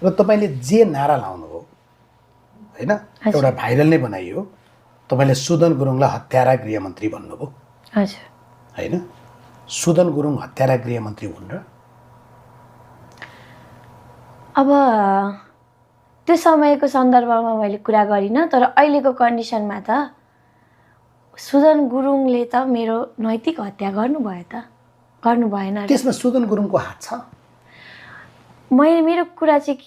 र तपाईँले जे नारा लाउनुभयो हैन, एउटा भाइरल नै बनाइयो। तपाईँले सुदन गुरुङलाई हत्यारा गृहमन्त्री भन्नुभयो। हजुर हैन, सुदन गुरुङ हत्यारा गृहमन्त्री हुन् र? अब त्यो समयको सन्दर्भमा मैले कुरा गरिनँ, तर अहिलेको कन्डिसनमा त सुदन गुरुङले त मेरो नैतिक हत्या गर्नुभयो त, गर्नु भएन। त्यसमा सुदन गुरुङको हात छ? मेरो कुरा चाहिँ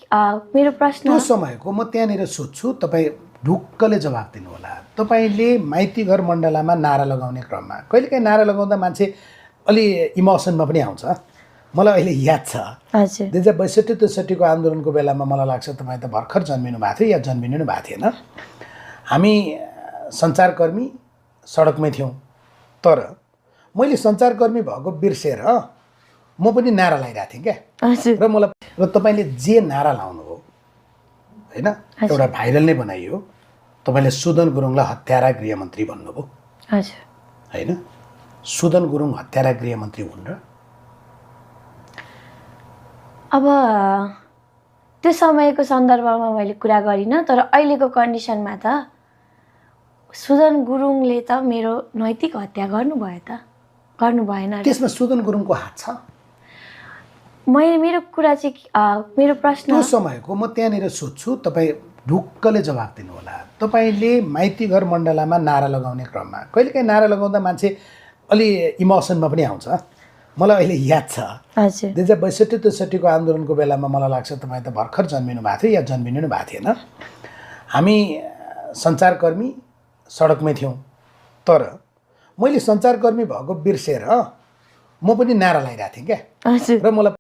मेरो प्रश्न त्यो समयको म त्यहाँनिर सोध्छु, तपाईँ ढुक्कले जवाफ दिनु होला। तपाईँले माइतीघर मण्डलामा नारा लगाउने क्रममा कहिलेकाहीँ नारा लगाउँदा मान्छे अलि इमोसनमा पनि आउँछ। मलाई अहिले याद छ हजुर 2062-63को आन्दोलनको बेलामा मलाई लाग्छ तपाईँ त भर्खर जन्मिनु भएको थियो या जन्मिनु नै भएको थिएन। हामी सञ्चारकर्मी सडकमै थियौँ, तर मैले सञ्चारकर्मी भएको बिर्सेर म पनि नारा लगाइरहेको थिएँ क्या। हजुर र तपाईँले जे नारा लाउनुभयो हैन, एउटा भाइरल नै बनाइयो। तपाईँले सुदन गुरुङलाई हत्यारा गृहमन्त्री भन्नुभयो। हजुर हैन, सुदन गुरुङ हत्यारा गृहमन्त्री हुन् र? अब त्यो समयको सन्दर्भमा मैले कुरा गरिनँ, तर अहिलेको कन्डिसनमा त सुदन गुरुङले त मेरो नैतिक हत्या गर्नुभयो त, गर्नु भएन। त्यसमा सुदन गुरुङको हात छ? मेरो कुरा चाहिँ मेरो प्रश्न त्यो समयको म त्यहाँनिर सोध्छु, तपाईँ ढुक्कले जवाफ दिनु होला। तपाईँले माइतीघर मण्डलामा नारा लगाउने क्रममा कहिलेकाहीँ नारा लगाउँदा मान्छे अलि इमोसनमा पनि आउँछ। मलाई अहिले याद छ हजुर 2062-63को आन्दोलनको बेलामा मलाई लाग्छ तपाईँ त भर्खर जन्मिनु भएको थियो या जन्मिनु नै भएको थिएन। हामी सञ्चारकर्मी सडकमै थियौँ, तर मैले सञ्चारकर्मी भएको बिर्सेर म पनि नारा लगाइरहेको थिएँ क्या। हजुर र मलाई